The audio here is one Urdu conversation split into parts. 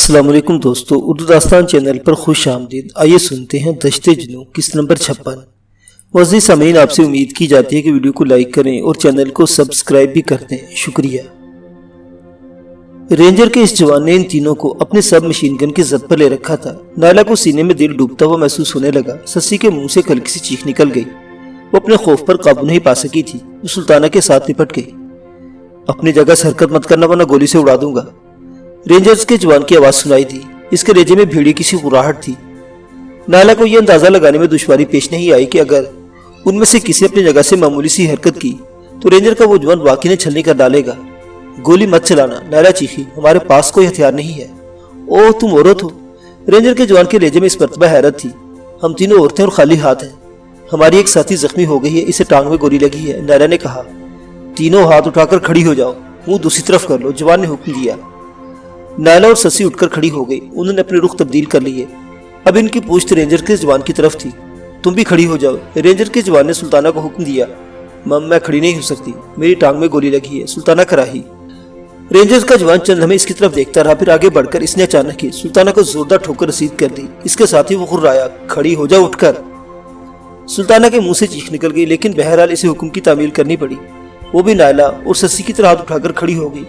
السلام علیکم دوستو، اردو داستان چینل پر خوش آمدید۔ آئیے سنتے ہیں دشت جنوں قسط نمبر 56۔ معزز سامعین، آپ سے امید کی جاتی ہے کہ ویڈیو کو لائک کریں اور چینل کو سبسکرائب بھی کر دیں، شکریہ۔ رینجر کے اس جوان نے ان تینوں کو اپنے سب مشین گن کی زد پر لے رکھا تھا۔ نائلہ کو سینے میں دل ڈوبتا ہوا محسوس ہونے لگا۔ سسی کے منہ سے ہلکی سی چیخ نکل گئی۔ وہ اپنے خوف پر قابو نہیں پا سکی تھی۔ وہ سلطانہ کے ساتھ لپٹ گئی۔ اپنی جگہ سے حرکت مت کرنا ورنہ گولی سے اڑا دوں گا۔ رینجرز کے جوان کی آواز سنائی دی۔ اس کے ریجے میں بھیڑی کسی غراہٹ تھی۔ نائلہ کو یہ اندازہ لگانے میں دشواری پیش نہیں آئی کہ اگر ان میں سے کسی اپنی جگہ سے معمولی سی حرکت کی تو رینجر کا وہ جوان واقعی نے چھلنی کر ڈالے گا۔ گولی مت چلانا، نائلہ چیخی، ہمارے پاس کوئی ہتھیار نہیں ہے۔ اوہ، تم عورت ہو؟ رینجر کے جوان کے ریجے میں اس مرتبہ حیرت تھی۔ ہم تینوں عورتیں اور خالی ہاتھ ہیں۔ ہماری ایک ساتھی زخمی ہو گئی ہے، اسے ٹانگ میں گولی لگی ہے، نائلہ نے کہا۔ تینوں ہاتھ اٹھا کر کھڑی ہو جاؤ، منہ دوسری طرف کر لو، جوان نے حکم دیا۔ نائلہ اور سسی اٹھ کر کھڑی ہو گئی۔ انہوں نے اپنے رخ تبدیل کر لیے۔ اب ان کی پوچھ رینجر کے جوان کی طرف تھی۔ تم بھی کھڑی ہو جاؤ، رینجر کے جوان نے سلطانہ کو حکم دیا۔ میں کھڑی نہیں ہو سکتی، میری ٹانگ میں گولی لگی ہے، سلطانہ کراہی۔ رینجر کا جوان چند لمحے اس کی طرف دیکھتا رہا، پھر آگے بڑھ کر اس نے اچانک ہی سلطانہ کو زوردار ٹھوکر رسید کر دی۔ اس کے ساتھ ہی وہ غرایا، کھڑی ہو جاؤ اٹھ کر۔ سلطانہ کے منہ سے چیخ نکل گئی، لیکن بہرحال اسے حکم کی تعمیل کرنی پڑی۔ وہ بھی نائلہ اور سسی کی طرح ہاتھ اٹھا کر کھڑی ہو گئی۔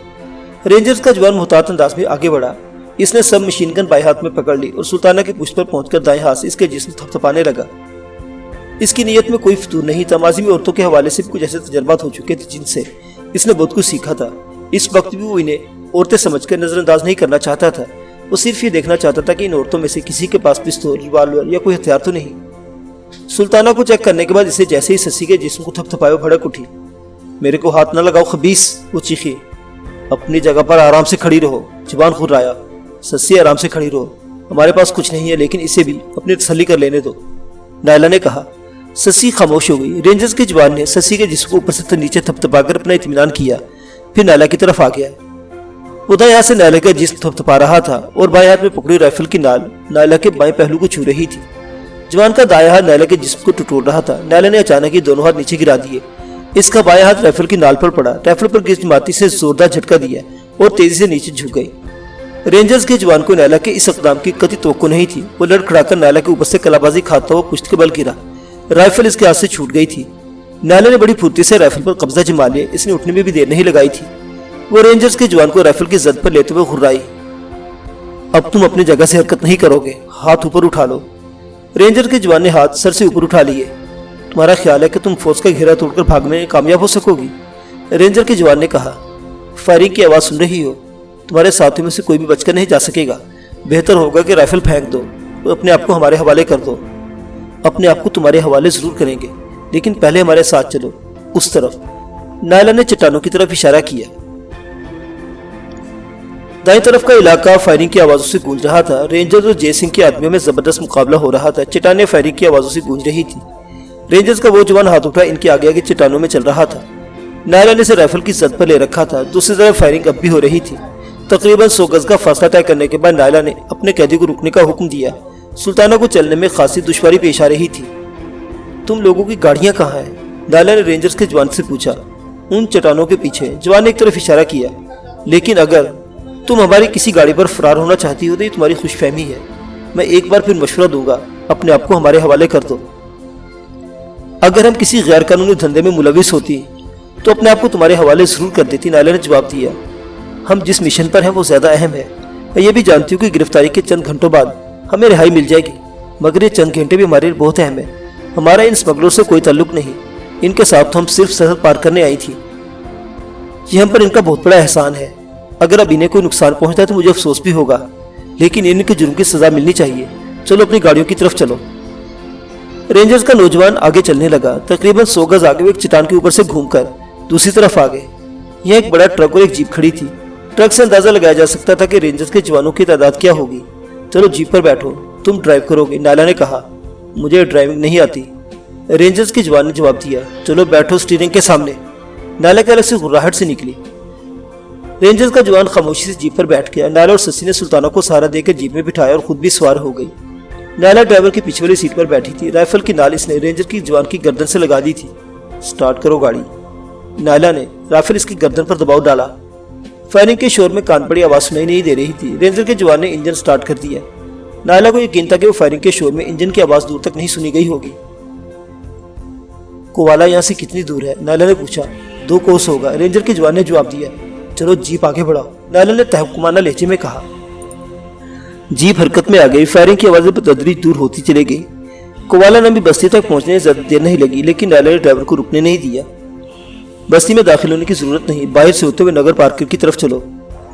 رینجر کا جوان محتاط انداز میں آگے بڑھا۔ اس نے سب مشین گن بائیں ہاتھ میں پکڑ لی اور سلطانہ کے پشت پر پہنچ کر دائیں ہاتھ سے اس کے جسم تھپتھپانے لگا۔ اس کی نیت میں کوئی فتور نہیں تھا۔ ماضی میں عورتوں کے حوالے سے بھی کچھ ایسے تجربات ہو چکے تھے جن سے اس نے بہت کچھ سیکھا تھا۔ اس وقت بھی وہ انہیں عورتیں سمجھ کر نظر انداز نہیں کرنا چاہتا تھا۔ وہ صرف یہ دیکھنا چاہتا تھا کہ ان عورتوں میں سے کسی کے پاس پستول، ریوالور یا کوئی ہتھیار تو نہیں۔ سلطانہ کو چیک کرنے کے بعد اسے جیسے ہی سسی کے جسم کو تھپتھپایا بھڑک اٹھی۔ میرے کو ہاتھ نہ لگاؤ خبیث، وہ چیخی۔ اپنی جگہ پر آرام سے کھڑی رہو، جوان غرایا۔ سسی آرام سے کھڑی رہو، ہمارے پاس کچھ نہیں ہے، لیکن اسے بھی اپنی تسلی کر لینے دو، نائلہ نے کہا۔ سسی خاموش ہو گئی۔ رینجرز کے جوان نے سسی کے جسم کو اوپر سے نیچے تھپتھپا کر اپنا اطمینان کیا، پھر نائلہ کی طرف آ گیا۔ وہ دائیں ہاتھ سے نائلہ کا جسم تھپتھپا رہا تھا اور بائیں ہاتھ میں پکڑی رائفل کی نال نائلہ کے بائیں پہلو کو چھو رہی تھی۔ جوان کا دائیں ہاتھ نائلہ کے جسم کو ٹٹول رہا تھا۔ نائلہ نے اچانک ہی دونوں ہاتھ نیچے گرا دیے۔ اس کا بائیں ہاتھ رائفل کی نال پر پڑا، رائفل پر گرج ماتی سے زوردار جھٹکا دیا اور تیزی سے نیچے جھک گئی۔ رینجرز کے جوان کو نائلہ کے اس اقدام کی قطعی توقع نہیں تھی۔ وہ لڑکھڑا کر نائلہ کے اوپر سے کلابازی کھاتا ہوا پشت کے بل گرا۔ رائفل اس کے ہاتھ سے چھوٹ گئی تھی۔ نائلہ نے بڑی پھرتی سے رائفل پر قبضہ جما لیا۔ اس نے اٹھنے میں بھی دیر نہیں لگائی تھی۔ وہ رینجرز کے جوان کو رائفل کی زد پر لیتے ہوئے غرائی۔ اب تم اپنی جگہ سے حرکت نہیں کرو گے، ہاتھ اوپر اٹھا لو۔ رینجر کے جوان نے ہاتھ سر سے اوپر اٹھا لیے۔ تمہارا خیال ہے کہ تم فوج کا گھیرا توڑ کر بھاگنے میں کامیاب ہو سکو گی؟ رینجر کے جوان نے کہا۔ فائرنگ کی آواز سن رہی ہو، تمہارے ساتھیوں میں سے کوئی بھی بچ کر نہیں جا سکے گا۔ بہتر ہوگا کہ رائفل پھینک دو، اپنے آپ کو ہمارے حوالے کر دو۔ اپنے آپ کو تمہارے حوالے ضرور کریں گے، لیکن پہلے ہمارے ساتھ چلو، اس طرف۔ نائلہ نے چٹانوں کی طرف اشارہ کیا۔ دائیں طرف کا علاقہ فائرنگ کی آوازوں سے گونج رہا تھا۔ رینجر اور جے سنگھ کے آدمیوں میں زبردست مقابلہ ہو رہا تھا۔ چٹانیں فائرنگ کی آوازوں سے گونج رہی تھی۔ رینجرز کا وہ جوان ہاتھ اٹھا ان کے آگے آگے چٹانوں میں چل رہا تھا۔ نائلہ نے اسے رائفل کی زد پر لے رکھا تھا۔ دوسری طرف فائرنگ اب بھی ہو رہی تھی۔ تقریباً 100 گز کا فاصلہ طے کرنے کے بعد نائلہ نے اپنے قیدی کو رکنے کا حکم دیا۔ سلطانہ کو چلنے میں خاصی دشواری پیش آ رہی تھی۔ تم لوگوں کی گاڑیاں کہاں ہیں؟ نائلہ نے رینجرز کے جوان سے پوچھا۔ ان چٹانوں کے پیچھے، جوان نے ایک طرف اشارہ کیا۔ لیکن اگر تم ہماری کسی گاڑی پر فرار ہونا چاہتی ہو تو یہ تمہاری خوش فہمی ہے۔ میں ایک بار پھر مشورہ دوں گا، اپنے آپ کو ہمارے حوالے کر دو۔ اگر ہم کسی غیر قانونی دھندے میں ملوث ہوتی تو اپنے آپ کو تمہارے حوالے ضرور کر دیتی، نائلہ نے جواب دیا۔ ہم جس مشن پر ہیں وہ زیادہ اہم ہے۔ میں یہ بھی جانتی ہوں کہ گرفتاری کے چند گھنٹوں بعد ہمیں رہائی مل جائے گی، مگر یہ چند گھنٹے بھی ہمارے لیے بہت اہم ہے۔ ہمارا ان اسمگلر سے کوئی تعلق نہیں، ان کے ساتھ تو ہم صرف سرحد پار کرنے آئی تھی۔ یہ ہم پر ان کا بہت بڑا احسان ہے۔ اگر اب انہیں کوئی نقصان پہنچتا ہے تو مجھے افسوس بھی ہوگا، لیکن ان کے جرم کی سزا ملنی چاہیے۔ چلو اپنی گاڑیوں کی طرف چلو۔ رینجرز کا نوجوان آگے چلنے لگا۔ تقریباً 100 گز آگے وہ ایک چٹان کے اوپر سے گھوم کر دوسری طرف آ گئے۔ یہاں ایک بڑا ٹرک اور ایک جیپ کھڑی تھی۔ ٹرک سے اندازہ لگایا جا سکتا تھا کہ رینجرز کے جوانوں کی تعداد کیا ہوگی۔ چلو جیپ پر بیٹھو، تم ڈرائیو کرو گے، نائلہ نے کہا۔ مجھے ڈرائیونگ نہیں آتی، رینجرز کے جوان نے جواب دیا۔ چلو بیٹھو اسٹیئرنگ کے سامنے، نائلہ کے الگ سے غراہٹ سے نکلی۔ رینجرز کا جوان خاموشی سے جیپ پر بیٹھ گیا۔ نائلہ اور سسی نے سلطانہ کو سہارا دے کر جیپ میں بٹھایا اور خود بھی سوار ہو گئی۔ نائلہ ڈرائیور کی پیچھے والی سیٹ پر بیٹھی تھی۔ رائفل کی نال اس نے رینجر کی جوان کی گردن سے لگا دی تھی۔ سٹارٹ کرو گاڑی، نائلہ نے رائفل اس کی گردن پر دباؤ ڈالا۔ فائرنگ کے شور میں کان پڑی آواز سنائی نہیں دے رہی تھی۔ رینجر کے جوان نے انجن سٹارٹ کر دیا۔ نائلہ کو یقین تھا کہ وہ فائرنگ کے شور میں انجن کی آواز دور تک نہیں سنی گئی ہوگی۔ کوالا یہاں سے کتنی دور ہے؟ نائلہ نے پوچھا۔ 2 کوس ہوگا، رینجر کے جوان نے جواب دیا۔ چلو جیپ آگے بڑھاؤ، نائلہ نے تحکمانہ لہجے میں کہا۔ جیپ حرکت میں آ گئی۔ فائرنگ کی آوازیں بتدریج دور ہوتی چلی گئی۔ کوالا نامی بستی تک پہنچنے میں زیادہ دیر نہیں لگی، لیکن نائلہ نے ڈرائیور کو رکنے نہیں دیا۔ بستی میں داخل ہونے کی ضرورت نہیں، باہر سے ہوتے ہوئے نگر پارکر کی طرف چلو۔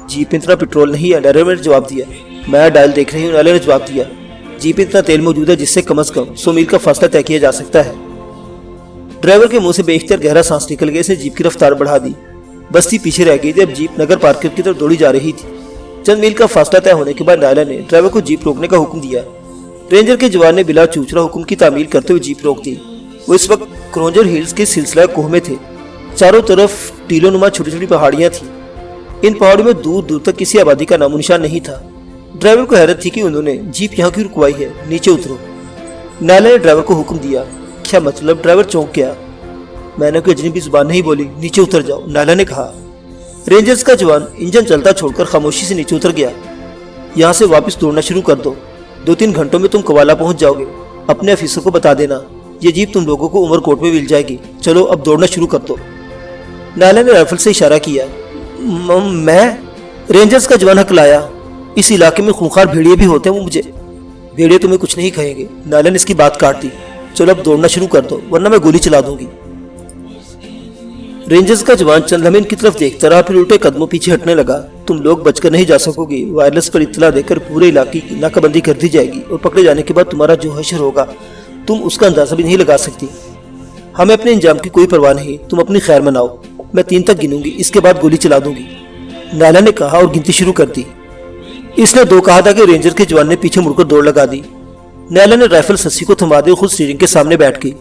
جیپ میں اتنا پیٹرول نہیں ہے، ڈرائیور نے جواب دیا۔ میں ڈائل دیکھ رہی ہوں، نائلہ نے جواب دیا۔ جیپ میں اتنا تیل موجود ہے جس سے کم از کم 100 میل کا فاصلہ طے کیا جا سکتا ہے۔ ڈرائیور کے منہ سے بے اختیار گہرا سانس نکل گیا، اس نے جیپ کی رفتار بڑھا دی۔ بستی پیچھے رہ گئی تھی، اب جیپ نگر پارکر کی طرف دوڑی جا رہی تھی۔ چند میل کا فاصلہ طے ہونے کے بعد نائلہ نے ڈرائیور کو جیپ روکنے کا حکم دیا۔ رینجر کے جوان نے بلا چوچرا حکم کی تعمیل کرتے ہوئے جیپ روک دی۔ وہ اس وقت کرونجر ہلز کے سلسلہ کوہ میں تھے۔ چاروں طرف ٹیلوں نما چھوٹی چھوٹی پہاڑیاں تھیں۔ ان پہاڑیوں میں دور دور تک کسی آبادی کا نام و نشان نہیں تھا۔ ڈرائیور کو حیرت تھی کہ انہوں نے جیپ یہاں کیوں رکوائی ہے، نیچے اترو۔ نائلہ نے ڈرائیور کو حکم دیا۔ کیا مطلب؟ ڈرائیور چونک گیا۔ میں نے کوئی اجنبی زبان نہیں بولی، نیچے اتر جاؤ، نائلہ نے کہا۔ رینجرز کا جوان انجن چلتا چھوڑ کر خاموشی سے نیچے اتر گیا۔ یہاں سے واپس دوڑنا شروع کر دو، 2-3 گھنٹوں میں تم کوالا پہنچ جاؤ گے۔ اپنے آفیسر کو بتا دینا، یہ جیپ تم لوگوں کو عمر کوٹ میں مل جائے گی۔ چلو اب دوڑنا شروع کر دو۔ نائلہ نے رائفل سے اشارہ کیا۔ میں؟ رینجرز کا جوان ہکلایا۔ اس علاقے میں خونخوار بھیڑیے بھی ہوتے ہیں، وہ مجھے بھیڑیے تمہیں کچھ نہیں کہیں گے۔ نائلہ نے اس کی بات کاٹ دی۔ چلو اب دوڑنا شروع کر دو ورنہ میں گولی چلا دوں گی۔ رینجرز کا جوان چند لمحے ان کی طرف دیکھتا رہا، پھر الٹے قدموں پیچھے ہٹنے لگا۔ تم لوگ بچ کر نہیں جا سکو گے، وائرلیس پر اطلاع دے کر پورے علاقے کی ناکہ بندی کر دی جائے گی، اور پکڑے جانے کے بعد تمہارا جو حشر ہوگا تم اس کا اندازہ بھی نہیں لگا سکتی۔ ہمیں اپنے انجام کی کوئی پرواہ نہیں، تم اپنی خیر مناؤ۔ میں 3 تک گنوں گی، اس کے بعد گولی چلا دوں گی، نائلہ نے کہا اور گنتی شروع کر دی۔ اس نے 2 کہا تھا کہ رینجر کے جوان نے پیچھے مڑ کر دوڑ لگا دی۔ نائلہ نے رائفل سسی کو تھما دی اور خود سٹیئرنگ کے سامنے بیٹھ گئی۔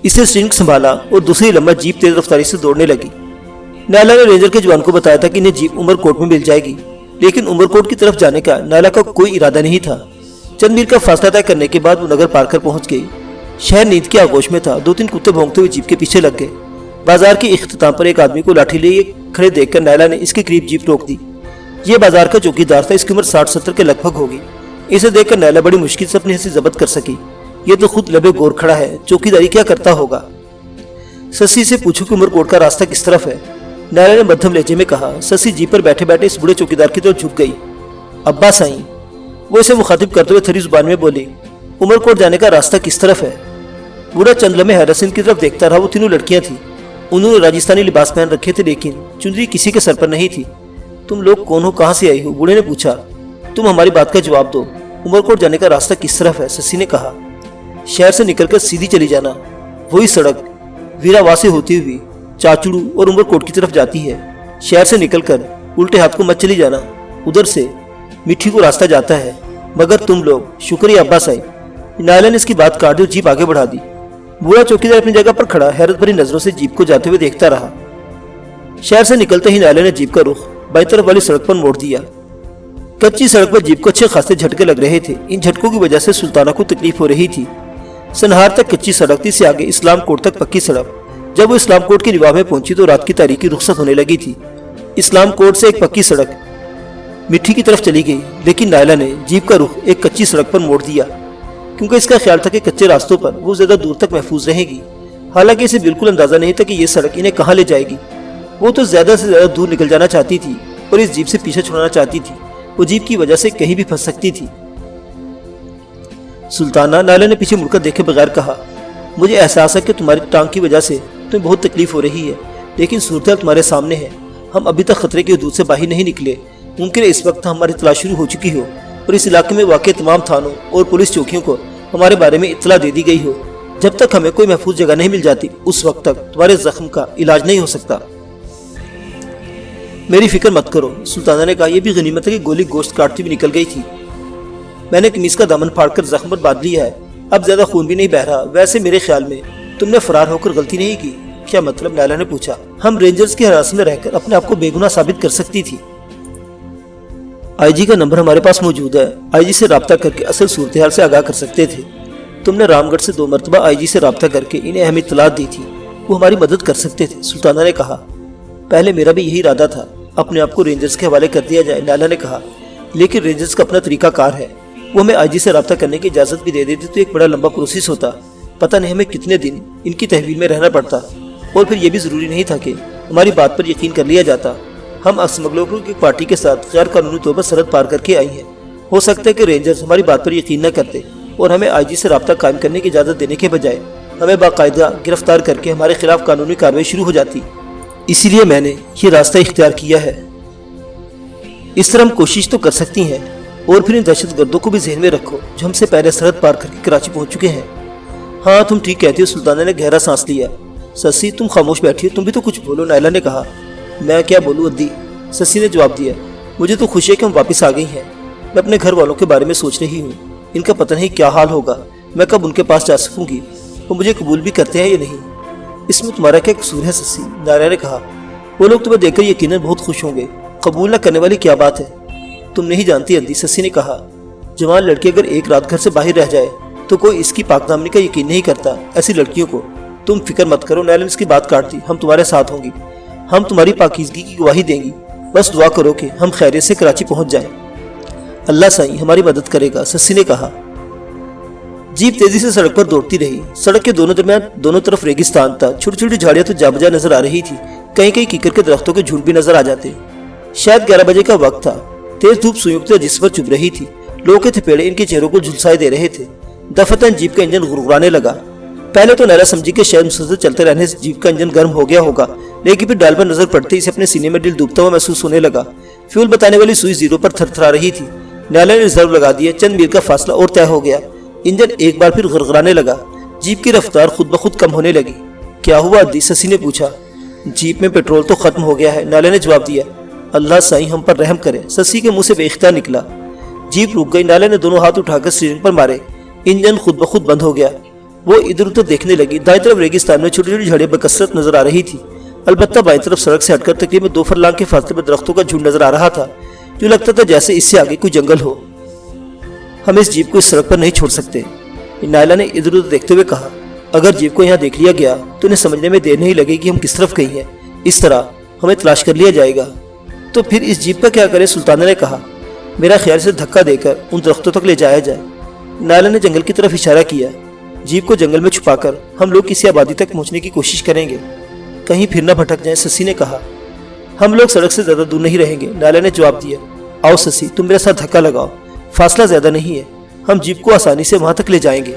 اسے سٹیئرنگ سنبھالا اور دوسری لمحہ جیپ تیز رفتاری سے دوڑنے لگی۔ نائلہ نے رینجر کے جوان کو بتایا تھا کہ انہیں جیپ عمر کوٹ میں مل جائے گی، لیکن عمر کوٹ کی طرف جانے کا نائلہ کا کوئی ارادہ نہیں تھا۔ چند میل کا فاصلہ طے کرنے کے بعد وہ نگر پارکر پہنچ گئی۔ شہر نیند کے آغوش میں تھا۔ 2-3 کتے بھونکتے ہوئے جیپ کے پیچھے لگ گئے۔ بازار کے اختتام پر ایک آدمی کو لاٹھی لیے کھڑے دیکھ کر نائلہ نے اس کے قریب جیپ روک دی۔ یہ بازار کا چوکیدار تھا، اس کی عمر 60-70 کے لگ بھگ ہوگی۔ اسے دیکھ کر نائلہ بڑی مشکل سے اپنی ہنسی ضبط کر سکی۔ یہ تو خود لبے گور کھڑا ہے، چوکیداری کیا کرتا ہوگا؟ سسی سے پوچھو کہ عمر کوٹ کا راستہ کس طرف ہے، نائلہ نے مدھم لہجے میں کہا۔ سسی جیپ پر بیٹھے بیٹھے اس بڑے چوکیدار کی طرف جھک گئی۔ ابا سائیں، وہ اسے مخاطب کرتے ہوئے تھری زبان میں بولی، عمر کوٹ جانے کا راستہ کس طرف ہے؟ بوڑھا چند لمحے حیرت سے ان کی طرف دیکھتا رہا۔ وہ تینوں لڑکیاں تھیں۔ انہوں نے راجستھانی لباس پہن رکھے تھے، لیکن چنری کسی کے سر پر نہیں تھی۔ تم لوگ کون ہو، کہاں سے آئی ہو؟ بوڑھے نے پوچھا۔ تم ہماری بات کا جواب دو، عمر کوٹ جانے کا راستہ کس طرف ہے؟ سسی نے کہا۔ شہر سے نکل کر سیدھی چلی جانا، وہی سڑک ویراوا سے ہوتی ہوئی چاچڑو اور عمر کوٹ کی طرف جاتی ہے۔ شہر سے نکل کر الٹے ہاتھ کو مت چلی جانا، ادھر سے مٹھی کو راستہ جاتا ہے۔ مگر تم لوگ، شکریہ ابا صاحب۔ نائلہ نے اس کی بات کاٹ دی اور جیپ آگے بڑھا دی۔ بوڑھا چوکیدار اپنی جگہ پر کھڑا حیرت بھری نظروں سے جیپ کو جاتے ہوئے دیکھتا رہا۔ شہر سے نکلتے ہی نائلہ نے جیپ کا رخ بائیں طرف والی سڑک پر موڑ دیا۔ کچی سڑک پر جیپ کو اچھے خاصے جھٹکے لگ رہے تھے۔ ان جھٹکوں کی وجہ سے سلطانہ کو تکلیف ہو رہی تھی۔ سنہار تک کچی سڑک تھی، سے آگے اسلام کوٹ تک پکی سڑک۔ جب وہ اسلام کوٹ کی نواح میں پہنچی تو رات کی تاریکی رخصت ہونے لگی تھی۔ اسلام کوٹ سے ایک پکی سڑک مٹھی کی طرف چلی گئی، لیکن نائلہ نے جیپ کا رخ ایک کچی سڑک پر موڑ دیا، کیونکہ اس کا خیال تھا کہ کچے راستوں پر وہ زیادہ دور تک محفوظ رہے گی۔ حالانکہ اسے بالکل اندازہ نہیں تھا کہ یہ سڑک انہیں کہاں لے جائے گی۔ وہ تو زیادہ سے زیادہ دور نکل جانا چاہتی تھی اور اس جیپ سے پیچھے چھڑانا چاہتی تھی۔ وہ جیپ کی وجہ سے کہیں بھی پھنس سکتی تھی۔ سلطانہ، نائلہ نے پیچھے مڑ کر دیکھے بغیر کہا، مجھے احساس ہے کہ تمہاری ٹانگ کی وجہ سے تمہیں بہت تکلیف ہو رہی ہے، لیکن صورتحال تمہارے سامنے ہے۔ ہم ابھی تک خطرے کی حدود سے باہر نہیں نکلے۔ ممکن ہے اس وقت ہماری تلاش شروع ہو چکی ہو اور اس علاقے میں واقع تمام تھانوں اور پولیس چوکیوں کو ہمارے بارے میں اطلاع دے دی گئی ہو۔ جب تک ہمیں کوئی محفوظ جگہ نہیں مل جاتی، اس وقت تک تمہارے زخم کا علاج نہیں ہو سکتا۔ میری فکر مت کرو، سلطانہ نے کہا۔ یہ بھی غنیمت ہے کہ گولی گوشت کاٹتی بھی نکل گئی تھی۔ میں نے قمیص کا دامن پھاڑ کر زخم پر باندھ لیا ہے، اب زیادہ خون بھی نہیں بہہ رہا۔ ویسے میرے خیال میں تم نے فرار ہو کر غلطی نہیں کی۔ کیا مطلب؟ نائلہ نے پوچھا۔ ہم رینجرز کی حراست میں رہ کر اپنے آپ کو بے گناہ ثابت کر سکتی تھی۔ آئی جی کا نمبر ہمارے پاس موجود ہے، آئی جی سے رابطہ کر کے اصل صورتحال سے آگاہ کر سکتے تھے۔ تم نے رام گڑھ سے 2 مرتبہ آئی جی سے رابطہ کر کے انہیں اہم اطلاع دی تھی، وہ ہماری مدد کر سکتے تھے، سلطانہ نے کہا۔ پہلے میرا بھی یہی ارادہ تھا، اپنے آپ کو رینجرز کے حوالے کر دیا جائے، نائلہ نے کہا۔ لیکن رینجرز کا اپنا طریقہ کار ہے، وہ ہمیں آئی جی سے رابطہ کرنے کی اجازت بھی دے دیتے تو ایک بڑا لمبا پروسیس ہوتا، پتہ نہیں ہمیں کتنے دن ان کی تحویل میں رہنا پڑتا، اور پھر یہ بھی ضروری نہیں تھا کہ ہماری بات پر یقین کر لیا جاتا۔ ہم اسمگلروں کی پارٹی کے ساتھ غیر قانونی طور پر سرحد پار کر کے آئی ہیں، ہو سکتا ہے کہ رینجرز ہماری بات پر یقین نہ کرتے اور ہمیں آئی جی سے رابطہ قائم کرنے کی اجازت دینے کے بجائے ہمیں باقاعدہ گرفتار کر کے ہمارے خلاف قانونی کارروائی شروع ہو جاتی، اسی لیے میں نے یہ راستہ اختیار کیا ہے۔ اس طرح ہم کوشش تو کر سکتی ہیں، اور پھر ان دہشت گردوں کو بھی ذہن میں رکھو جو ہم سے پہلے سرحد پار کر کے کراچی پہنچ چکے ہیں۔ ہاں تم ٹھیک کہتی ہو، سلطانہ نے گہرا سانس لیا۔ سسی تم خاموش بیٹھی ہو، تم بھی تو کچھ بولو، نائلہ نے کہا۔ میں کیا بولوں ادی، سسی نے جواب دیا، مجھے تو خوشی ہے کہ ہم واپس آ گئی ہیں۔ میں اپنے گھر والوں کے بارے میں سوچ رہی ہوں، ان کا پتہ نہیں کیا حال ہوگا، میں کب ان کے پاس جا سکوں گی، وہ مجھے قبول بھی کرتے ہیں یا نہیں۔ اس میں تمہارا کیا قصور ہے سسی، نائلہ نے کہا۔ وہ لوگ تمہیں دیکھ کر یقیناً بہت خوش ہوں گے، قبول نہ کرنے والی کیا بات ہے، تم نہیں جانتی ادی، سسی نے کہا۔ جوان لڑکی اگر ایک رات گھر سے باہر رہ جائے تو کوئی اس کی پاک دامنی کا یقین نہیں کرتا، ایسی لڑکیوں کو تم فکر مت کرو، نائلہ نے اس کی بات کاٹ دی، ہم تمہارے ساتھ ہوں گی، ہم تمہاری پاکیزگی کی گواہی دیں گی، بس دعا کرو کہ ہم خیریت سے کراچی پہنچ جائیں۔ اللہ سائیں ہماری مدد کرے گا، سسی نے کہا۔ جیپ تیزی سے سڑک پر دوڑتی رہی، سڑک کے دونوں طرف ریگستان تھا، چھوٹی چھوٹی جھاڑیاں تو جا بجا نظر آ رہی تھی، کہیں کہیں کیکر کے درختوں کے جھنڈ بھی نظر آ جاتے۔ شاید 11 بجے کا وقت تھا، تیز دھوپ سوئیوں کی جسم پر چبھ رہی تھی، لوگوں کے تھپیڑے ان کے چہروں کو جھلسائے دے رہے تھے۔ دفتن جیپ کا انجن غرغرانے لگا۔ پہلے تو نائلہ سمجھی کہ شاید مسلسل چلتے رہنے سے جیپ کا انجن گرم ہو گیا ہوگا، لیکن پھر ڈال پر نظر پڑتے اسے اپنے سینے میں دل ڈوبتا ہوا محسوس ہونے لگا۔ فیول بتانے والی سوئی زیرو پر تھر تھرا رہی تھی۔ نائلہ نے ریزرو لگا دیا، چند میل کا فاصلہ اور طے ہو گیا۔ انجن ایک بار پھر غرغرانے لگا، جیپ کی رفتار خود بخود کم ہونے لگی۔ کیا ہوا ادی، سسی نے پوچھا۔ جیپ میں پیٹرول تو ختم ہو گیا ہے، نائلہ نے جواب دیا۔ اللہ سائیں ہم پر رحم کرے، سسی کے منہ سے بے اختیار نکلا۔ جیپ رک گئی، نائلہ نے دونوں ہاتھ اٹھا کر اسٹیئرنگ پر مارے، انجن خود بخود بند ہو گیا۔ وہ ادھر ادھر دیکھنے لگی، دائیں طرف ریگستان میں چھوٹی چھوٹی جھاڑیاں بکثرت نظر آ رہی تھی، البتہ بائیں طرف سڑک سے ہٹ کر تقریباً 2 فرلانگ کے فاصلے پر درختوں کا جھنڈ نظر آ رہا تھا، جو لگتا تھا جیسے اس سے آگے کوئی جنگل ہو۔ ہم اس جیپ کو اس سڑک پر نہیں چھوڑ سکتے، نائلہ نے ادھر ادھر دیکھتے ہوئے کہا۔ اگر جیپ کو یہاں دیکھ لیا گیا تو انہیں سمجھنے میں دیر نہیں لگے گی ہم کس طرف گئی ہیں، اس طرح ہمیں تلاش کر لیا جائے گا۔ تو پھر اس جیپ کا کیا کرے، سلطانہ نے کہا۔ میرا خیال سے دھکا دے کر ان درختوں تک لے جایا جائے، نائلہ نے جنگل کی طرف اشارہ کیا۔ جیپ کو جنگل میں چھپا کر ہم لوگ کسی آبادی تک پہنچنے کی کوشش کریں گے، کہیں پھر نہ بھٹک جائیں، سسی نے کہا۔ ہم لوگ سڑک سے زیادہ دور نہیں رہیں گے، نائلہ نے جواب دیا۔ آؤ سسی، تم میرے ساتھ دھکا لگاؤ، فاصلہ زیادہ نہیں ہے، ہم جیپ کو آسانی سے وہاں تک لے جائیں گے۔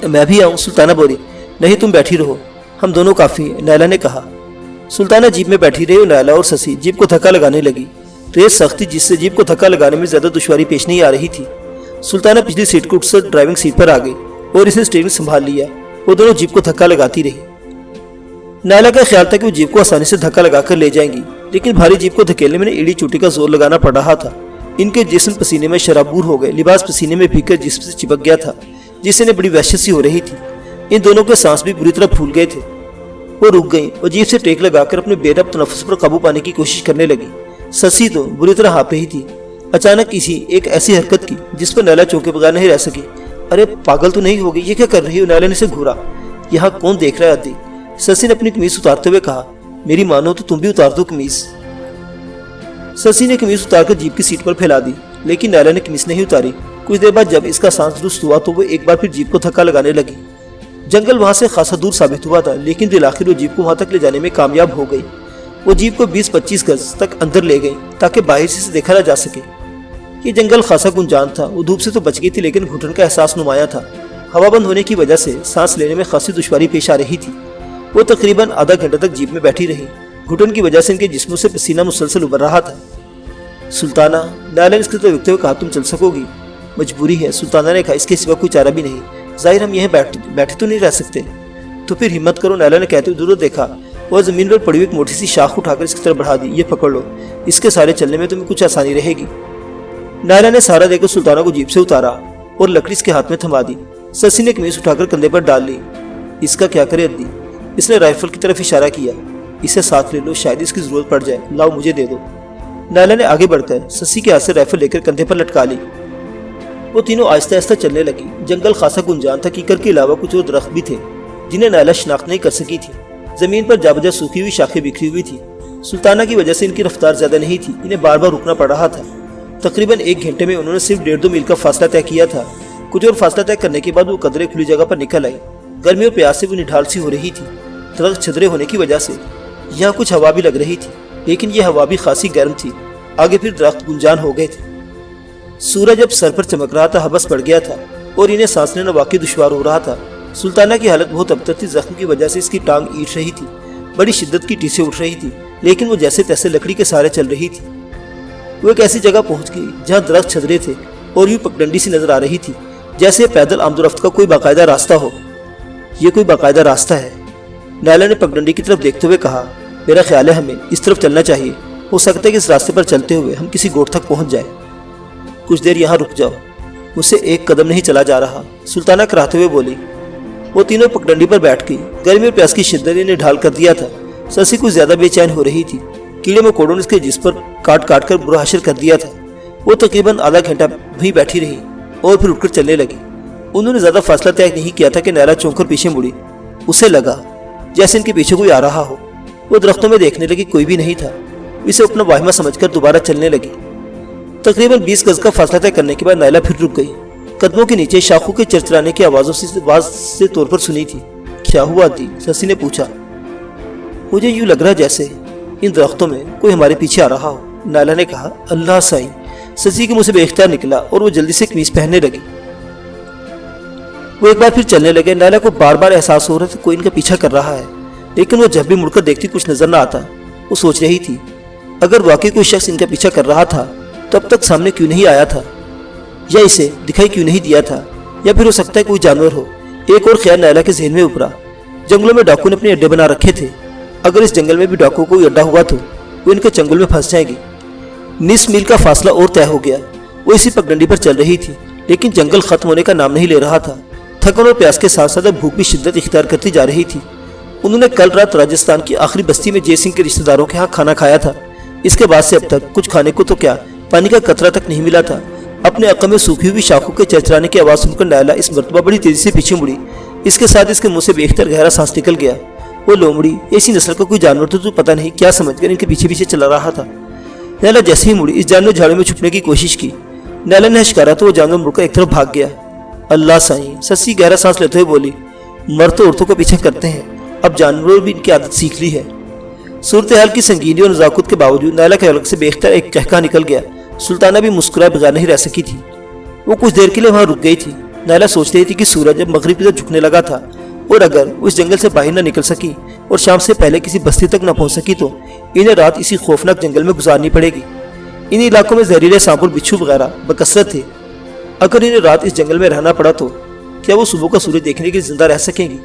میں بھی آؤں، سلطانہ بولی۔ نہیں تم بیٹھی رہو، ہم دونوں کافی ہیں، نائلہ نے کہا۔ سلطانہ جیپ میں بیٹھی رہی اور نائلہ اور سسی جیپ کو دھکا لگانے لگی۔ ریس سخت تھی جس سے جیپ کو دھکا لگانے میں زیادہ دشواری پیش نہیں آ رہی تھی۔ سلطانہ پچھلی سیٹ کو اٹھ کر ڈرائیونگ سیٹ پر آ گئی اور اسے اسٹیئرنگ سنبھال لیا، وہ دونوں جیپ کو دھکا لگاتی رہی۔ نائلہ کا خیال تھا کہ وہ جیپ کو آسانی سے دھکا لگا کر لے جائیں گی، لیکن بھاری جیپ کو دھکیلنے میں ایڑی چوٹی کا زور لگانا پڑ رہا تھا۔ ان کے جسم پسینے میں شرابور ہو گئے، لباس پسینے میں بھیگ کر جسم سے چپک گیا تھا، جس سے انہیں بڑی وحشت سی ہو رہی تھی۔ ان دونوں کے سانس بھی بری طرح پھول گئے تھے۔ وہ رک گئیں اور جیپ سے ٹیک لگا کر اپنے بے ربط تنفس پر قابو پانے کی کوشش کرنے لگی۔ سسی تو بری طرح ہانپ رہی تھی۔ اچانک کسی ایک ایسی حرکت کی جس پر نائلہ چونکے بغیر نہیں رہ سکی۔ ارے پاگل تو نہیں ہوگی، یہ کیا کر رہی ہو، نائلہ نے اسے گھورا۔ یہاں کون دیکھ رہا ہے ادی، سسی نے اپنی قمیض اتارتے ہوئے کہا۔ میری مانو تو تم بھی اتار دو قمیض۔ سسی نے قمیض اتار کر جیپ کی سیٹ پر پھیلا دی، لیکن نائلہ نے قمیض نہیں اتاری۔ کچھ دیر بعد جب اس کا سانس درست ہوا تو وہ ایک بار پھر جیپ کو دھکا لگانے لگی۔ جنگل وہاں سے خاصا دور ثابت ہوا تھا، لیکن بالآخر وہ جیپ کو وہاں تک لے جانے میں کامیاب ہو گئی۔ وہ جیپ کو 20-25 گز تک اندر لے گئی تاکہ باہر سے اسے دیکھا نہ جا سکے۔ یہ جنگل خاصا گنجان تھا، وہ دھوپ سے تو بچ گئی تھی لیکن گھٹن کا احساس نمایاں تھا۔ ہوا بند ہونے کی وجہ سے سانس لینے میں خاصی دشواری پیش آ رہی تھی۔ وہ تقریباً آدھا گھنٹہ تک جیپ میں بیٹھی رہی، گھٹن کی وجہ سے ان کے جسموں سے پسینہ مسلسل ابھر رہا تھا۔ سلطانہ، نائلہ نے اس کی طرف دیکھتے ہوئے کہا، تم چل سکو گی؟ مجبوری ہے، سلطانہ نے کہا، اس کے سوا کوئی چارہ بھی نہیں، ظاہر ہم یہیں بیٹھے تو نہیں رہ سکتے۔ تو پھر ہمت کرو، نائلہ نے کہتے ہوئے دور دیکھا اور زمین پر پڑی ہوئی ایک موٹی سی شاخ اٹھا کر اس کی طرف بڑھا دی۔ یہ پکڑ لو، اس کے سارے چلنے میں تمہیں کچھ آسانی رہے گی۔ نائلہ نے سہارا دے کر سلطانہ کو جیپ سے اتارا اور لکڑی اس کے ہاتھ میں تھما دی۔ سسی نے قمیص اٹھا کر کندھے پر ڈال لی۔ اس کا کیا کرے ادی؟ اس نے رائفل کی طرف اشارہ کیا۔ اسے ساتھ لے لو، شاید اس کی ضرورت پڑ جائے، لاؤ مجھے دے دو۔ نائلہ نے آگے بڑھ کر سسی کے ہاتھ سے رائفل لے کر کندھے پر لٹکا لی۔ وہ تینوں آہستہ آہستہ چلنے لگی۔ جنگل خاصا گنجان تھا، کیکر کے علاوہ کچھ اور درخت بھی تھے جنہیں نائلہ شناخت نہیں کر سکی تھی۔ زمین پر جا بجا سوکھی ہوئی شاخیں بکھری ہوئی تھی۔ سلطانہ کی وجہ سے ان کی رفتار زیادہ نہیں تھی، انہیں بار بار رکنا پڑ رہا تھا۔ تقریباً 1 گھنٹے میں انہوں نے صرف 1.5-2 میل کا فاصلہ طے کیا تھا۔ کچھ اور فاصلہ طے کرنے کے بعد وہ قدرے کھلی جگہ پر نکل آئی۔ گرمی اور پیاس سے وہ نڈھال سی ہو رہی تھی۔ درخت چھدرے ہونے کی وجہ سے یہاں کچھ ہوا بھی لگ رہی تھی، لیکن یہ ہوا بھی خاصی گرم تھی۔ آگے پھر درخت گنجان ہو گئے تھے۔ سورج اب سر پر چمک رہا تھا، حبس پڑ گیا تھا اور انہیں سانس لینا واقعی دشوار ہو رہا تھا۔ سلطانہ کی حالت بہت ابتر تھی، زخم کی وجہ سے اس کی ٹانگ اینٹ رہی تھی، بڑی شدت کی ٹیسیں اٹھ رہی تھی، لیکن وہ جیسے تیسے لکڑی کے سہارے چل رہی تھی۔ وہ ایک ایسی جگہ پہنچ گئی جہاں درخت چھدرے تھے اور یوں پگڈنڈی سی نظر آ رہی تھی، جیسے پیدل آمد و رفت کا کوئی باقاعدہ راستہ ہو۔ یہ کوئی باقاعدہ راستہ ہے، نائلہ نے پگڈنڈی کی طرف دیکھتے ہوئے کہا۔ میرا خیال ہے ہمیں اس طرف چلنا چاہیے، ہو سکتا ہے کہ اس راستے پر چلتے ہوئے ہم کسی گوٹھ تک پہنچ جائیں۔ کچھ دیر یہاں رک جاؤ، مجھ سے 1 قدم نہیں چلا جا رہا، سلطانہ کراہتے ہوئے بولی۔ وہ تینوں پگڈنڈی پر بیٹھ گئی۔ گرمی اور پیاس کی شدت نے ڈھال کر دیا تھا۔ سسی کچھ زیادہ بے چین ہو رہی تھی۔ کیڑے مکوڑوں نے اس کے جسم پر کاٹ کاٹ کر برا حشر کر دیا تھا۔ وہ تقریباً آدھا گھنٹہ وہیں بیٹھی رہی اور پھر اٹھ کر چلنے لگی۔ انہوں نے زیادہ فاصلہ طے نہیں کیا تھا کہ نائلہ چونک کر پیچھے مڑی۔ اسے لگا جیسے ان کے پیچھے کوئی آ رہا ہو۔ وہ درختوں میں دیکھنے لگی، کوئی بھی نہیں تھا۔ اسے اپنا واہمہ سمجھ کر دوبارہ چلنے لگی۔ تقریباً 20 گز کا فاصلہ طے کرنے کے بعد نائلہ پھر رک گئی۔ قدموں کے نیچے شاخوں کے چرچرانے کی آوازوں سے واضح طور پر سنی تھی۔ کیا ہوا دی؟ سسی نے پوچھا۔ مجھے یوں لگ رہا جیسے ان درختوں میں کوئی ہمارے پیچھے آ رہا ہو، نائلہ نے کہا۔ اللہ سائیں، سسی کے منہ سے بے اختیار نکلا اور وہ جلدی سے قمیص پہننے لگی۔ وہ ایک بار پھر چلنے لگے۔ نائلہ کو بار بار احساس ہو رہا تھا کوئی ان کا پیچھا کر رہا ہے، لیکن وہ جب بھی مڑ کر دیکھتی کچھ نظر نہ آتا۔ وہ سوچ رہی تھی اگر واقعی کوئی شخص ان کا پیچھا کر رہا تھا تو اب تک سامنے کیوں نہیں آیا تھا، یا اسے دکھائی کیوں نہیں دیا تھا، یا پھر ہو سکتا ہے کوئی جانور ہو۔ ایک اور خیال نائلہ کے ذہن میں ابھرا۔ جنگلوں میں ڈاکو نے اپنے اڈے بنا رکھے تھے، اگر اس جنگل میں بھی ڈاکو کوئی اڈا ہوا تو وہ ان کے چنگل میں پھنس جائیں گے۔ 20 میل کا فاصلہ اور طے ہو گیا۔ وہ اسی پگڈنڈی پر چل رہی تھی، لیکن جنگل ختم ہونے کا نام نہیں لے رہا تھا۔ تھکن اور پیاس کے ساتھ ساتھ بھوک بھی شدت اختیار کرتی جا رہی تھی۔ انہوں نے کل رات راجستھان کی آخری بستی میں جے سنگھ کے رشتہ داروں کے ہاں کھانا کھایا تھا۔ اس کے بعد سے اب تک کچھ کھانے کو تو کیا پانی کا قطرہ تک نہیں ملا تھا۔ اپنے عقب میں سوکھی ہوئی شاخوں کے چرچرانے کی آواز سن کر نائلہ اس مرتبہ بڑی تیزی سے پیچھے مڑی۔ اس کے ساتھ اس کے منہ سے بے اختیار گہرا سانس نکل گیا۔ وہ لومڑی ایسی نسل کا کوئی جانور تو پتہ نہیں کیا سمجھ کر ان کے پیچھے پیچھے چلا رہا تھا۔ نائلہ جیسے ہی مڑی اس جانور جھاڑوں میں چھپنے کی کوشش کی۔ نائلہ نے ہچکارا تو وہ جانور مڑ کر ایک طرف بھاگ گیا۔ اللہ سائیں، سسی گہرا سانس لیتے ہوئے بولی۔ مرد تو عورتوں کو پیچھے کرتے ہیں، اب جانوروں بھی ان کی عادت سیکھ لی ہے۔ صورتحال کی سنگینی اور نزاکت کے باوجود نائلہ کے حلق سے بے اختیار ایک قہقہ نکل گیا۔ سلطانہ بھی مسکرائے بغیر نہیں رہ سکی تھی۔ وہ کچھ دیر کے لیے وہاں رک گئی تھی۔ نائلہ سوچ رہی تھی کہ سورج اب مغرب کی طرف جھکنے لگا تھا، اور اگر وہ اس جنگل سے باہر نہ نکل سکی اور شام سے پہلے کسی بستی تک نہ پہنچ سکی تو انہیں رات اسی خوفناک جنگل میں گزارنی پڑے گی۔ ان علاقوں میں زہریلے سانپ اور بچھو وغیرہ بکثرت تھے۔ اگر انہیں رات اس جنگل میں رہنا پڑا تو کیا وہ صبح کا سورج دیکھنے کے لیے زندہ رہ سکیں گی؟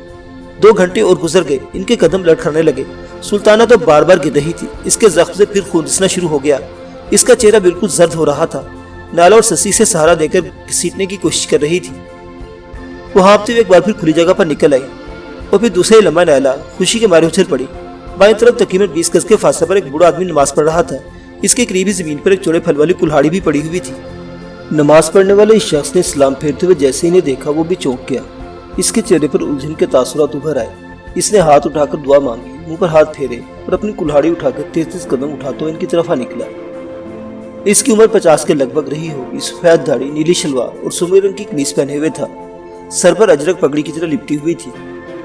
2 گھنٹے اور گزر گئے۔ ان کے قدم لڑکھڑنے لگے۔ سلطانہ تو بار بار گر رہی تھی۔ اس کے زخم سے پھر خون رسنا شروع ہو گیا۔ اس کا چہرہ بالکل زرد ہو رہا تھا۔ نائلہ اور سسی سے سہارا دے کر گھسیٹنے کی کوشش کر رہی تھی۔ وہ ہانپتے ہوئے ایک بار پھر کھلی جگہ پر نکل آئی اور پھر دوسرے لمحہ نائلہ خوشی کے مارے اچھل پڑی۔ بائیں طرف تقریباً 20 گز کے فاصلے پر ایک بوڑھا آدمی نماز پڑھ رہا تھا۔ اس کے قریبی زمین پر ایک چوڑے پھل والی کلہاڑی بھی پڑی ہوئی تھی۔ نماز پڑھنے والے اس شخص نے سلام پھیرتے ہوئے جیسے ہی انہیں دیکھا وہ بھی چونک گیا۔ اس کے چہرے پر الجھن کے تاثرات ابھر آئے۔ اس نے ہاتھ اٹھا کر دعا مانگی، منہ پر ہاتھ پھیرے اور اپنی کلہاڑی اٹھا کر 33 قدم اٹھاتے ہوئے ان کی طرف نکلا۔ اس کی عمر 50 کے لگ بھگ رہی ہوگی۔ سفید داڑھی، نیلی شلوار اور سرمئی رنگ کی قمیص پہنے ہوئے تھا۔ سر پر اجرک پگڑی کی طرح لپٹی ہوئی تھی۔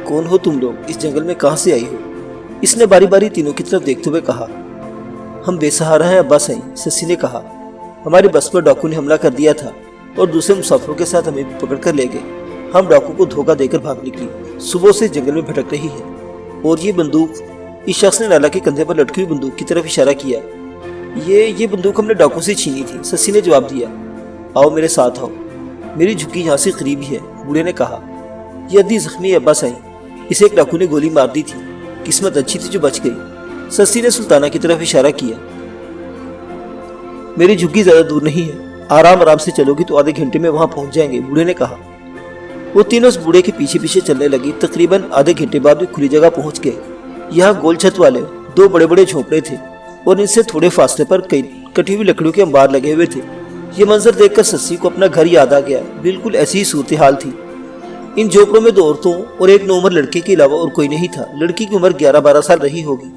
کون ہو تم لوگ؟ اس جنگل میں کہاں سے آئی ہو؟ اس نے باری باری تینوں کی طرف دیکھتے ہوئے کہا۔ ہم بے سہارا ہیں ابا سائیں، سسی نے کہا۔ ہماری بس پر ڈاکو نے حملہ کر دیا تھا اور دوسرے مسافروں کے ساتھ ہمیں پکڑ کر لے گئے۔ ہم ڈاکو کو دھوکہ دے کر بھاگ نکلی، صبح سے جنگل میں بھٹک رہی ہے۔ اور یہ بندوق؟ اس شخص نے نائلہ کے کندھے پر لٹکی ہوئی بندوق کی طرف اشارہ کیا۔ یہ بندوق ہم نے ڈاکو سے چھینی تھی، سسی نے جواب دیا۔ آؤ میرے ساتھ آؤ، میری جھگی یہاں سے قریب ہی ہے، بوڑھے نے کہا۔ یہ ادھی زخمی ہے ابا سائیں، اسے ایک ڈاکو نے گولی مار دی تھی، قسمت اچھی تھی جو بچ گئی۔ سسی نے سلطانہ کی طرف اشارہ کیا۔ میری جھگی زیادہ دور نہیں ہے، آرام آرام سے چلو گی تو آدھے گھنٹے میں وہاں پہنچ جائیں گے، بوڑھے نے کہا۔ وہ تینوں اس بوڑھے کے پیچھے پیچھے چلنے لگی۔ تقریباً آدھے گھنٹے بعد وہ کھلی جگہ پہنچ گئے۔ یہاں گول چھت والے 2 بڑے بڑے جھونپڑے تھے اور ان سے تھوڑے فاصلے پر کئی کٹی ہوئی لکڑیوں کے انبار لگے ہوئے تھے۔ یہ منظر دیکھ کر سسی کو اپنا گھر یاد آ گیا۔ بالکل ایسی ہی صورتحال تھی۔ ان جھونپڑوں میں 2 عورتوں اور ایک نوعمر لڑکے کے علاوہ اور کوئی نہیں تھا۔ لڑکی کی عمر 11-12 سال رہی ہوگی۔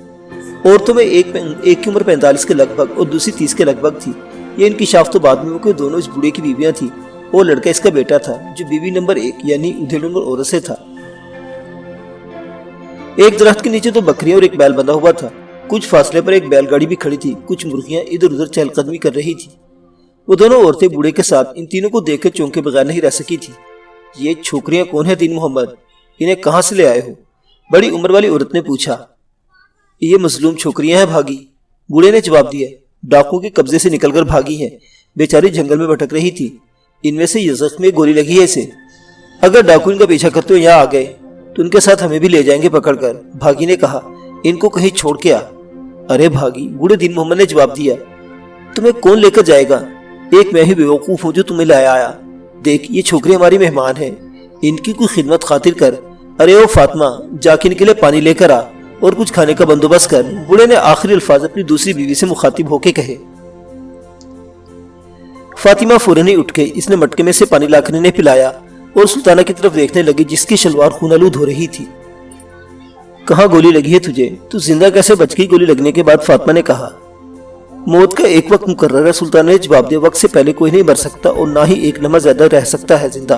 عورتوں میں ایک کی عمر 45 کے لگ بھگ اور دوسری 30 کے لگ بھگ تھی۔ یہ انکشاف تو بعد میں ہوا کہ دونوں اس بوڑھے کی بیویاں تھیں اور لڑکا اس کا بیٹا تھا جو بیوی نمبر 1 یعنی ادھیڑ نمبر عورت سے تھا۔ ایک درخت کے نیچے تو بکریاں اور ایک بیل بندھا ہوا تھا۔ کچھ فاصلے پر ایک بیل گاڑی بھی کھڑی تھی، کچھ مرغیاں ادھر ادھر چہل قدمی کر رہی تھی۔ وہ دونوں عورتیں بوڑھے کے ساتھ ان تینوں کو دیکھ کر چونکے بغیر نہیں رہ سکی تھی۔ یہ چھوکریاں کون ہیں دین محمد؟ انہیں کہاں سے لے آئے ہو؟ بڑی عمر والی عورت نے پوچھا۔ یہ مظلوم چھوکریاں ہیں بھاگی، بوڑھے نے جواب دیا۔ ڈاکو کے قبضے سے نکل کر بھاگی ہیں، بیچاری جنگل میں بھٹک رہی تھی، ان میں سے یہ زخم میں گولی لگی ہے اسے۔ اگر ڈاکو ان کا پیچھا کرتے ہوئے یہاں آ گئے تو ان کے ساتھ ہمیں بھی لے جائیں گے پکڑ کر، بھاگی نے کہا۔ ان کو کہیں چھوڑ کے آ۔ ارے بھاگی، بوڑھے دین محمد نے جواب دیا، تمہیں کون لے کر جائے گا؟ ایک میں ہی بیوقوف ہوں جو تمہیں لایا آیا۔ دیکھ، یہ چھوکری ہماری مہمان ہے، ان کی کوئی خدمت خاطر کر۔ ارے او فاطمہ، جا کے ان کے لیے پانی لے کر آ اور کچھ کھانے کا بندوبست کر، بوڑھے نے آخری الفاظ اپنی دوسری بیوی سے مخاطب ہو کے کہے۔ فاطمہ فوراً ہی اٹھ گئی، اس نے مٹکے میں سے پانی لا کر انہیں پلایا اور سلطانہ کی طرف دیکھنے لگی جس کی شلوار خون آلود ہو رہی تھی۔ کہاں گولی لگی ہے تجھے؟ تو زندہ کیسے بچ گئی؟ گولی لگنے کے بعد فاطمہ نے کہا۔ موت کا ایک وقت مقرر ہے، سلطانہ نے جواب دیا، وقت سے پہلے کوئی نہیں مر سکتا اور نہ ہی ایک لمحہ زیادہ رہ سکتا ہے زندہ۔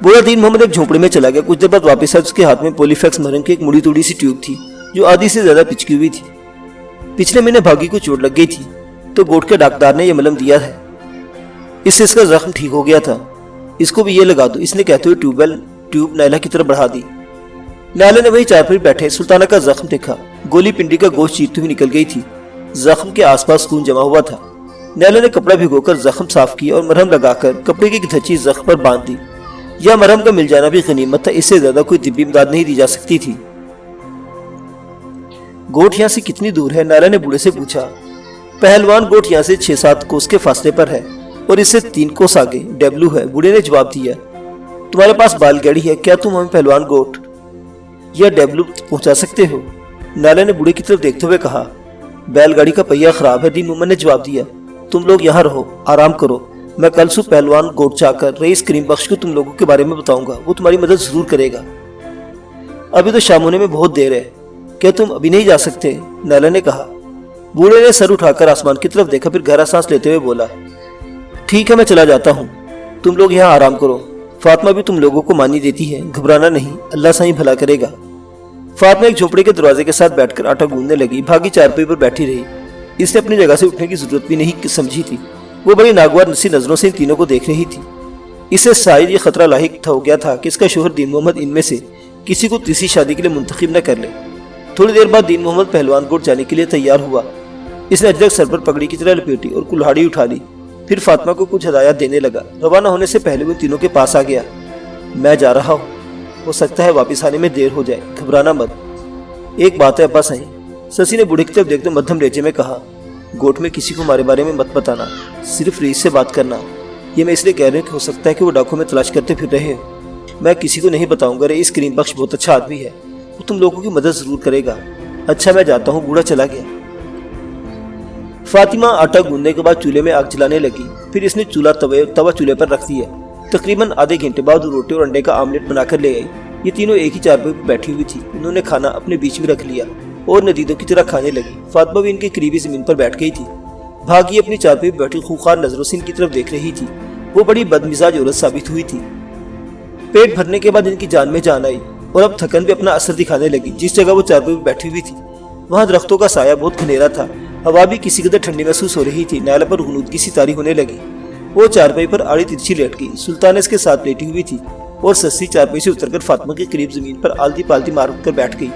بوڑھا دین محمد ایک جھونپڑی میں چلا گیا، کچھ دیر بعد واپس آیا، اس کے ہاتھ میں پولی فیکس مرہم کی ایک مڑی توڑی سی ٹیوب تھی جو آدھی سے زیادہ پچکی ہوئی تھی۔ پچھلے مہینے بھاگی کو چوٹ لگ گئی تھی تو گوٹ کے ڈاکٹر نے یہ ملم دیا ہے، اس سے اس کا زخم ٹھیک ہو گیا تھا، اس کو بھی یہ لگا دو، اس نے کہتے ہوئے ٹیوب نائلہ کی طرف بڑھا دی۔ نائلہ نے وہی چار پر بیٹھے سلطانہ کا زخم دیکھا، گولی پنڈی کا گوشت چیرتی ہوئی نکل گئی تھی، زخم کے آس پاس خون جمع ہوا تھا۔ نائلہ نے کپڑا بھگو کر زخم صاف کیا اور مرہم لگا کر کپڑے کی دھچی زخم پر باندھ دی۔ یا مرہم کا مل جانا بھی غنیمت تھا، اس سے زیادہ کوئی طبی امداد نہیں دی جا سکتی تھی۔ گوٹ یہاں سے کتنی دور ہے؟ نائلہ نے بوڑھے سے پوچھا۔ پہلوان گوٹ یہاں سے 6-7 کوس کے فاصلے پر ہے اور اس سے 3 کوس آگے ڈیبلو ہے، بوڑھے نے جواب دیا۔ تمہارے پاس بال گاڑی ہے، کیا تم ہمیں پہلوان گوٹ یا ڈیبلو پہنچا سکتے ہو؟ نائلہ نے بوڑھے کی طرف دیکھتے ہوئے کہا۔ بیل گاڑی کا پہیہ خراب ہے، دین محمد نے جواب دیا، تم لوگ یہاں رہو، آرام کرو، میں کل صبح پہلوان گوٹ جا کر رئیس کریم بخش کو تم لوگوں کے بارے میں بتاؤں گا، وہ تمہاری مدد ضرور کرے گا۔ ابھی تو شام ہونے میں بہت دیر ہے، کیا تم ابھی نہیں جا سکتے؟ نائلہ نے کہا۔ بوڑھے نے سر اٹھا کر آسمان کی طرف دیکھا، پھر گہرا سانس لیتے ہوئے بولا، ٹھیک ہے میں چلا جاتا ہوں، تم لوگ یہاں آرام کرو، فاطمہ بھی تم لوگوں کو مانی دیتی ہے، گھبرانا نہیں، اللہ سائیں بھلا کرے گا۔ فاطمہ ایک جھونپڑے کے دروازے کے ساتھ بیٹھ کر آٹا گوندنے لگی، بھاگی چارپائی پر بیٹھی رہی، اس نے اپنی جگہ سے اٹھنے کی ضرورت بھی نہیں سمجھی تھی، وہ بڑی ناگوار نسی نظروں سے ان تینوں کو دیکھ رہی تھی۔ اسے شاید یہ خطرہ لاحق ہو گیا تھا کہ اس کا شوہر دین محمد ان میں سے کسی کو تیسری شادی کے لیے منتخب نہ کر لے۔ تھوڑی دیر بعد دین محمد پہلوان گوٹ جانے کے لیے تیار ہوا، اس نے اجرک سر پر پگڑی کی طرح لپیٹی اور کلہاڑی اٹھا لی، پھر فاطمہ کو کچھ ہدایات دینے لگا۔ روانہ ہونے سے پہلے وہ تینوں کے پاس آ گیا۔ میں جا رہا ہوں، ہو سکتا ہے واپس آنے میں دیر ہو جائے، گھبرانا مت۔ ایک بات ہے ابا سائیں، سسی نے بوڑھے کی طرف دیکھتے مدھم لہجے میں کہا، گوٹ میں کسی کو ہمارے بارے میں مت بتانا، صرف رئیس سے بات کرنا۔ یہ میں اس لیے کہہ رہا ہوں کہ ہو سکتا ہے کہ وہ ڈاکو میں تلاش کرتے پھر رہے ہوں، میں کسی کو نہیں بتاؤں گا، رئیس کریم بخش بہت اچھا آدمی ہے، وہ تم لوگوں کی مدد ضرور کرے گا۔ اچھا میں جاتا ہوں، بوڑھا چلا گیا۔ فاطمہ آٹا گوندنے کے بعد چولہے میں آگ جلانے لگی، پھر اس نے توا چولہے پر رکھ دیا۔ تقریباً آدھے گھنٹے بعد وہ روٹی اور انڈے کا آملیٹ بنا کر لے آئی۔ یہ تینوں ایک ہی چارپائی پر بیٹھی ہوئی تھی، انہوں نے کھانا اپنے بیچ میں رکھ لیا اور ندیدوں کی طرح کھانے لگی۔ فاطمہ بھی ان کے قریبی زمین پر بیٹھ گئی تھی، بھاگی اپنی چارپائی پر بیٹھی خوخار نظروں سے ان کی طرف دیکھ رہی تھی، وہ بڑی بدمزاج عورت ثابت ہوئی تھی۔ پیٹ بھرنے کے بعد ان کی جان میں جان آئی اور اب تھکن بھی اپنا اثر دکھانے لگی۔ جس جگہ وہ چارپائی پر بیٹھی ہوئی تھی وہاں درختوں کا سایہ بہت گھنیرا تھا، ہوا بھی کسی قدر ٹھنڈی محسوس ہو رہی تھی، نائلہ پر غنودگی سی طاری ہونے لگی۔ وہ چارپائی پر آڑی ترچھی لیٹ گئی، سلطانہ اس کے ساتھ لیٹی ہوئی تھی اور سسی چارپائی سے اتر کر فاطمہ کے قریب زمین پر آلتی پالتی مار کر بیٹھ گئی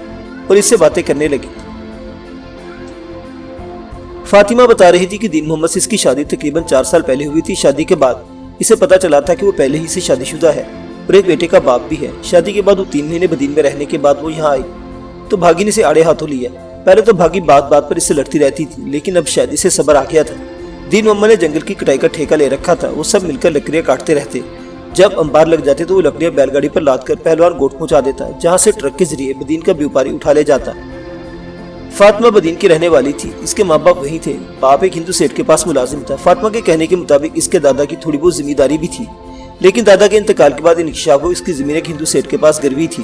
اور اس سے باتیں کرنے لگی۔ فاطمہ بتا رہی تھی کہ دین محمد سے اس کی شادی تقریباً 4 سال پہلے ہوئی تھی۔ شادی کے بعد اسے پتا چلا تھا کہ وہ پہلے ہی سے شادی شدہ ہے اور ایک بیٹے کا باپ بھی ہے۔ شادی کے بعد وہ 3 مہینے مدینے میں رہنے کے بعد وہ یہاں آئی تو بھاگی نے اسے آڑے ہاتھوں لیا۔ پہلے تو بھاگی بات بات پر اس سے لڑتی رہتی تھی، لیکن اب شاید اسے صبر آ گیا تھا۔ دین محمد نے جنگل کی کٹائی کا ٹھیکہ لے رکھا تھا، وہ سب مل کر لکڑیاں کاٹتے رہتے، جب انبار لگ جاتے تو وہ لکڑیاں بیل گاڑی پر لاد کر پہلوان گوٹ پہنچا دیتا، جہاں سے ٹرک کے ذریعے بدین کا بیوپاری اٹھا لے جاتا۔ فاطمہ بدین کی رہنے والی تھی، اس کے ماں باپ وہیں تھے، باپ ایک ہندو سیٹ کے پاس ملازم تھا۔ فاطمہ کے کہنے کے مطابق اس کے دادا کی تھوڑی بہت ذمہ داری بھی تھی، لیکن دادا کے انتقال کے بعد انکشاف ہو اس کی زمین ایک ہندو سیٹ کے پاس گروی تھی۔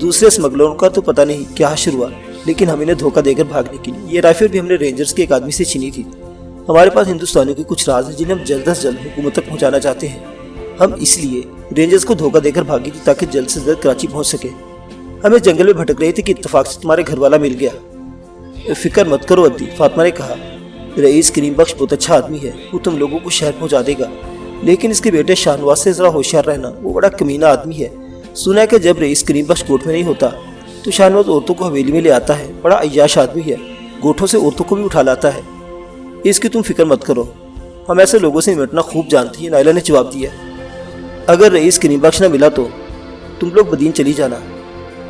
دوسرے اسمگلروں کا تو پتہ نہیں کیا حشر ہوا، لیکن ہم انہیں دھوکہ دے کر بھاگنے کے لیے یہ رائفل بھی ہم نے رینجرز کے ایک آدمی سے چھینی تھی۔ ہمارے پاس ہندوستانیوں کے کچھ راز ہیں جنہیں ہم جلد از جلد حکومت تک پہنچانا چاہتے ہیں۔ ہم اس لیے رینجرز کو دھوکہ دے کر بھاگی تھی تاکہ جلد سے جلد کراچی پہنچ سکے۔ ہمیں جنگل میں بھٹک رہے تھے کہ اتفاق سے تمہارے گھر والا مل گیا۔ فکر مت کرو ادی، فاطمہ نے کہا، رئیس کریم بخش بہت اچھا آدمی ہے، وہ تم لوگوں کو شہر پہنچا دے گا، لیکن اس کے بیٹے شاہنواز سے ذرا ہوشیار رہنا، وہ بڑا کمینہ آدمی ہے۔ سنا ہے کہ جب رئیس کریم بخش کوٹ میں نہیں ہوتا تو شاہنواز عورتوں کو حویلی میں لے آتا ہے، بڑا عیاش آدمی ہے، گوٹھوں سے عورتوں کو بھی اٹھا لاتا ہے۔ اس کی تم فکر مت کرو، ہم ایسے لوگوں سے نمٹنا خوب جانتی ہیں، نائلہ نے جواب دیا۔ اگر رئیس کریم بخش نہ ملا تو تم لوگ بدین چلی جانا،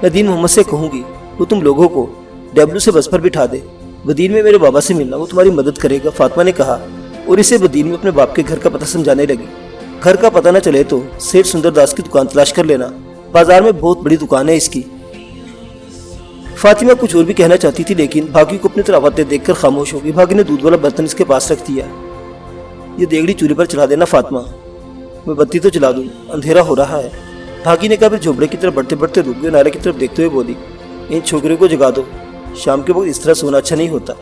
میں دین محمد سے کہوں گی وہ تم لوگوں کو ڈبلو سے بس پر بٹھا دے، بدین میں میرے بابا سے ملنا، وہ تمہاری مدد کرے گا، فاطمہ نے کہا، اور اسے بدین میں اپنے باپ کے گھر کا پتہ سمجھانے لگی۔ گھر کا پتہ نہ چلے تو سیٹھ سندر داس کی دکان تلاش کر لینا، بازار میں بہت بڑی دکان ہے اس کی۔ فاطمہ کچھ اور بھی کہنا چاہتی تھی لیکن بھاگی کو اپنی طرف آتے دیکھ کر خاموش ہو گئی۔ بھاگی نے دودھ والا برتن اس کے پاس رکھ دیا۔ یہ دیگڑی چولہے پر چلا دینا فاطمہ، میں بتی تو چلا دوں، اندھیرا ہو رہا ہے۔ بھاگی نے کہا، پھر جھوپڑے کی طرف بڑھتے بڑھتے رک گئے، نائلہ کی طرف دیکھتے ہوئے بولی، ان چھوکرے کو جگا دو، شام کے وقت اس طرح سونا اچھا نہیں ہوتا۔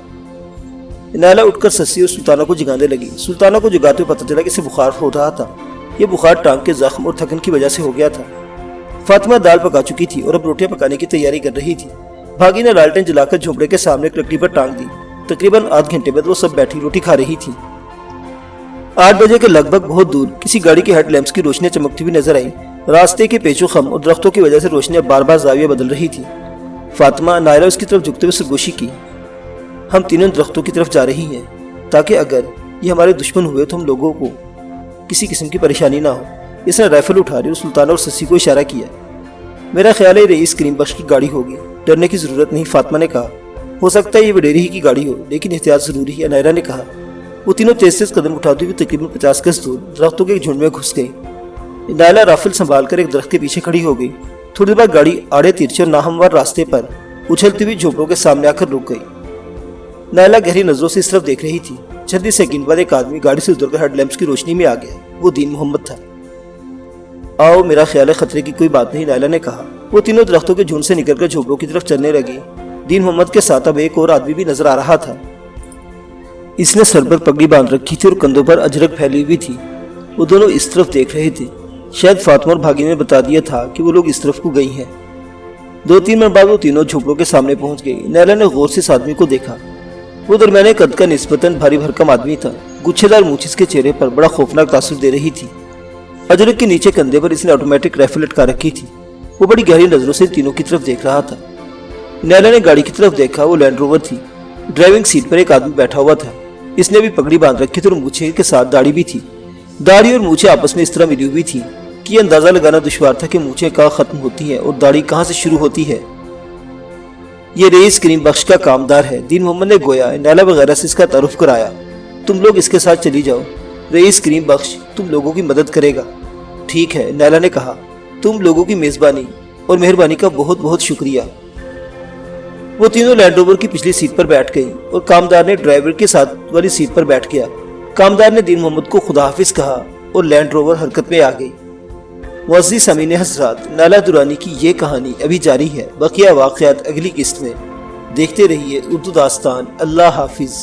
نائلہ اٹھ کر سسی اور سلطانہ کو جگانے لگی۔ سلطانہ کو جگاتے ہوئے پتہ چلا کہ اسے بخار ہو رہا تھا۔ یہ بخار ٹانگ کے زخم اور تھکن کی وجہ سے ہو گیا تھا۔ فاطمہ دال پکا چکی تھی اور اب روٹیاں پکانے کی تیاری کر رہی تھی۔ بھاگی نے لالٹین جلا کر جھوپڑے کے سامنے ایک لکڑی پر ٹانگ دی۔ تقریباً آدھ گھنٹے بعد وہ سب بیٹھی روٹی کھا رہی تھی۔ 8 بجے کے لگ بھگ بہت دور کسی گاڑی کے ہیڈ لیمپس کی روشنیاں چمکتی ہوئی نظر آئیں۔ راستے کے پیچ و خم اور درختوں کی وجہ سے روشنیاں بار بار زاویہ بدل رہی تھی۔ فاطمہ، نائلہ اس کی طرف جھکتے ہوئے سرگوشی کی، ہم تینوں درختوں کی طرف جا رہی ہیں تاکہ اگر یہ ہمارے دشمن ہوئے تو ہم لوگوں کو کسی قسم کی پریشانی نہ ہو۔ اس نے رائفل اٹھا لی اور سلطانہ اور سسی کو اشارہ کیا۔ میرا خیال ہے رئیس کریم بخش کی گاڑی ہوگی، ڈرنے کی ضرورت نہیں، فاطمہ نے کہا۔ ہو سکتا ہے یہ وڈیری ہی کی گاڑی ہو، لیکن احتیاط ضروری ہے، نائلہ نے کہا۔ وہ تینوں تیز تیز قدم اٹھاتے ہوئے تقریباً 50 گز دور درختوں کے ایک جھنڈ میں گھس گئی۔ نائلہ رائفل سنبھال کر ایک درخت کے پیچھے کھڑی ہو گئی۔ تھوڑی دیر بعد گاڑی آڑے ترچھے اور ناہموار راستے پر اچھلتی ہوئی جھوپڑوں کے سامنے آ کر رک گئی۔ نائلہ گہری نظروں سے اس طرف دیکھ رہی تھی۔ چند سیکنڈ بعد ایک آدمی گاڑی سے اتر کر ہیڈ لیمپس کی روشنی میں آ گیا۔ وہ دین محمد تھا۔ آؤ، میرا خیال ہے خطرے کی کوئی بات نہیں، نائلہ نے کہا۔ وہ تینوں درختوں کے جھنڈ سے نکل کر جھوپڑوں کی طرف چلنے لگی۔ دین محمد کے ساتھ اب ایک اور آدمی بھی نظر آ رہا تھا۔ اس نے سر پر پگڑی باندھ رکھی تھی اور کندھوں پر اجرک پھیلی ہوئی تھی۔ وہ دونوں اس طرف دیکھ رہے تھے۔ شاید فاطمہ اور بھاگی نے بتا دیا تھا کہ وہ لوگ اس طرف کو گئی ہیں۔ 2-3 منٹ بعد وہ تینوں جھوپڑوں کے سامنے پہنچ گئی۔ نائلہ نے غور سے اس آدمی کو دیکھا۔ وہ درمیانے قد کا نسبتاً بھاری بھرکم آدمی تھا۔ گچھے دار مونچھ اس کے چہرے پر بڑا خوفناک تاثر دے رہی تھی۔ اجرک کے نیچے کندھے پر اس نے آٹومیٹک رائفل لٹکا رکھی تھی۔ وہ بڑی گہری نظروں سے تینوں کی طرف دیکھ رہا تھا۔ نائلہ نے گاڑی کی طرف دیکھا، وہ لینڈ روور تھی۔ ڈرائیونگ سیٹ پر ایک آدمی بیٹھا ہوا تھا۔ اس نے بھی پگڑی باندھ رکھی تھی اور مونچھے کے ساتھ داڑھی بھی تھی۔ داڑھی اور مونچھیں آپس میں اس طرح ملی ہوئی تھی کہ یہ اندازہ لگانا دشوار تھا کہ مونچھیں کہاں ختم ہوتی ہیں اور داڑھی کہاں سے شروع ہوتی ہے۔ یہ رئیس کریم بخش کا کامدار ہے، دین محمد نے گویا نائلہ وغیرہ سے اس کا تعارف کرایا۔ تم لوگ اس کے ساتھ چلی جاؤ، رئیس کریم بخش تم لوگوں کی مدد کرے گا۔ ٹھیک ہے، نائلہ نے کہا، تم لوگوں کی میزبانی اور مہربانی کا بہت بہت شکریہ۔ وہ تینوں لینڈ روور کی پچھلی سیٹ پر بیٹھ گئی اور کامدار نے ڈرائیور کے ساتھ والی سیٹ پر بیٹھ گیا۔ کامدار نے دین محمد کو خدا حافظ کہا اور لینڈ روور حرکت میں آ گئی۔ معزز سامعین حضرات، نائلہ درانی کی یہ کہانی ابھی جاری ہے، بقیہ واقعات اگلی قسط میں۔ دیکھتے رہیے اردو داستان۔ اللہ حافظ۔